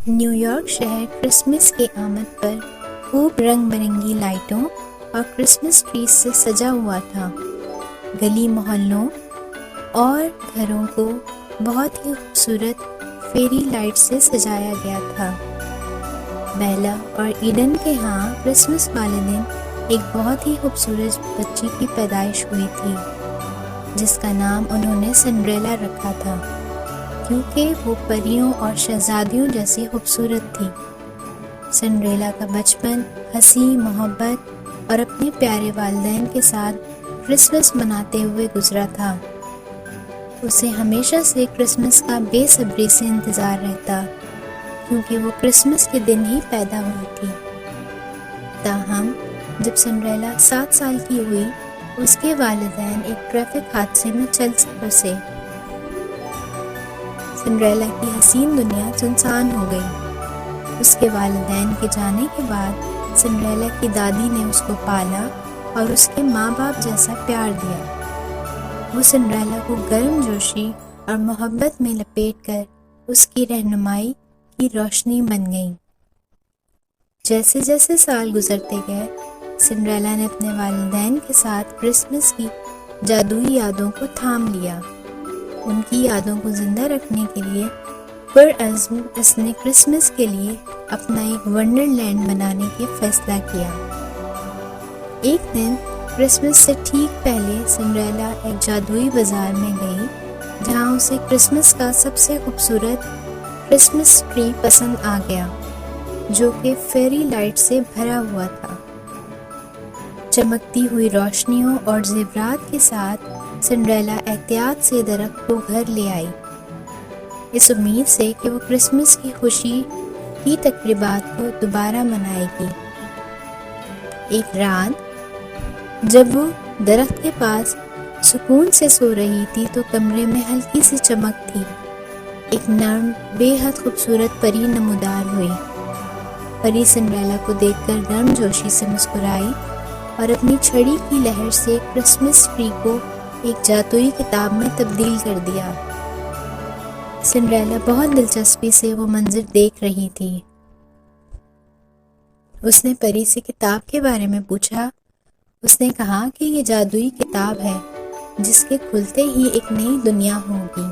New York شہر Christmas کے آمد پر خوب رنگ برنگی لائٹوں اور کرسمس ٹریز سے سجا ہوا تھا۔ گلی محلوں اور گھروں کو بہت ہی خوبصورت فیری لائٹ سے سجایا گیا تھا۔ بیلا اور ایڈن کے ہاں کرسمس والے دن ایک بہت ہی خوبصورت بچی کی پیدائش ہوئی تھی، جس کا نام انہوں نے سنڈریلا رکھا تھا، کیونکہ وہ پریوں اور شہزادیوں جیسی خوبصورت تھی۔ سنڈریلا کا بچپن ہنسی، محبت اور اپنے پیارے والدین کے ساتھ کرسمس مناتے ہوئے گزرا تھا۔ اسے ہمیشہ سے کرسمس کا بے صبری سے انتظار رہتا، کیونکہ وہ کرسمس کے دن ہی پیدا ہوئی تھی۔ تاہم جب سنڈریلا 7 سال کی ہوئی، اس کے والدین ایک ٹریفک حادثے میں چل بسے۔ سنڈریلا کی حسین دنیا سنسان ہو گئی۔ اس کے والدین کے جانے کے بعد سنڈریلا کی دادی نے اس کو پالا اور اس کے ماں باپ جیسا پیار دیا۔ وہ سنڈریلا کو گرم جوشی اور محبت میں لپیٹ کر اس کی رہنمائی کی روشنی بن گئی۔ جیسے جیسے سال گزرتے گئے، سنڈریلا نے اپنے والدین کے ساتھ کرسمس کی جادوئی یادوں کو تھام لیا۔ ان کی یادوں کو زندہ رکھنے کے لیے پرعزم اس نے کرسمس کے لیے اپنا ایک ونڈر لینڈ بنانے کا فیصلہ کیا۔ ایک دن کرسمس سے ٹھیک پہلے سنڈریلا ایک جادوئی بازار میں گئی، جہاں اسے کرسمس کا سب سے خوبصورت کرسمس ٹری پسند آ گیا، جو کہ فیری لائٹ سے بھرا ہوا تھا۔ چمکتی ہوئی روشنیوں اور زیورات کے ساتھ سنڈریلا احتیاط سے درخت کو گھر لے آئی، اس امید سے کہ وہ کرسمس کی خوشی کی تقریبات کو دوبارہ منائے گی۔ ایک رات جب وہ درخت کے پاس سکون سے سو رہی تھی تو کمرے میں ہلکی سی چمک تھی۔ ایک نرم بے حد خوبصورت پری نمودار ہوئی۔ پری سنڈریلا کو دیکھ کر گرم جوشی سے مسکرائی اور اپنی چھڑی کی لہر سے کرسمس ٹری کو ایک جادوئی کتاب میں تبدیل کر دیا۔ سنڈریلا بہت دلچسپی سے وہ منظر دیکھ رہی تھی۔ اس نے پری سے کتاب کے بارے میں پوچھا۔ اس نے کہا کہ یہ جادوئی کتاب ہے، جس کے کھلتے ہی ایک نئی دنیا ہوگی۔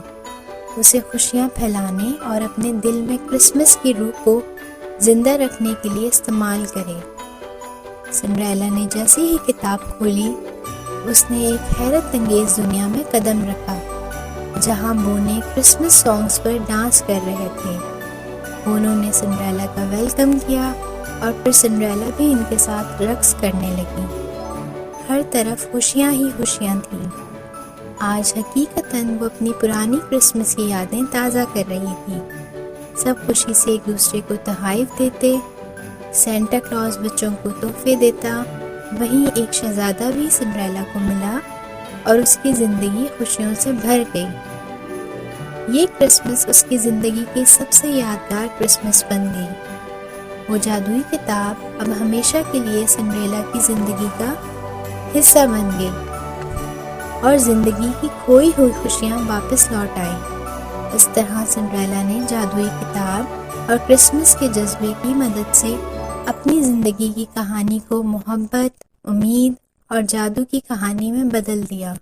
اسے خوشیاں پھیلانے اور اپنے دل میں کرسمس کی روح کو زندہ رکھنے کے لیے استعمال کرے۔ سنڈریلا نے جیسے ہی کتاب کھولی، اس نے ایک حیرت انگیز دنیا میں قدم رکھا، جہاں بونے کرسمس سانگز پر ڈانس کر رہے تھے۔ انہوں نے سنڈریلا کا ویلکم کیا اور پھر سنڈریلا بھی ان کے ساتھ رقص کرنے لگی۔ ہر طرف خوشیاں ہی خوشیاں تھیں۔ آج حقیقتاً وہ اپنی پرانی کرسمس کی یادیں تازہ کر رہی تھی۔ سب خوشی سے ایک دوسرے کو تحائف دیتے، سینٹا کلاز بچوں کو تحفے دیتا۔ وہیں ایک شہزادہ بھی سنڈریلا کو ملا اور اس کی زندگی خوشیوں سے بھر گئی۔ یہ کرسمس اس کی زندگی کی سب سے یادگار کرسمس بن گئی۔ وہ جادوئی کتاب اب ہمیشہ کے لیے سنڈریلا کی زندگی کا حصہ بن گئی اور زندگی کی کھوئی ہوئی خوشیاں واپس لوٹ آئیں۔ اس طرح سنڈریلا نے جادوئی کتاب اور کرسمس کے جذبے کی مدد سے اپنی زندگی کی کہانی کو محبت، امید اور جادو کی کہانی میں بدل دیا۔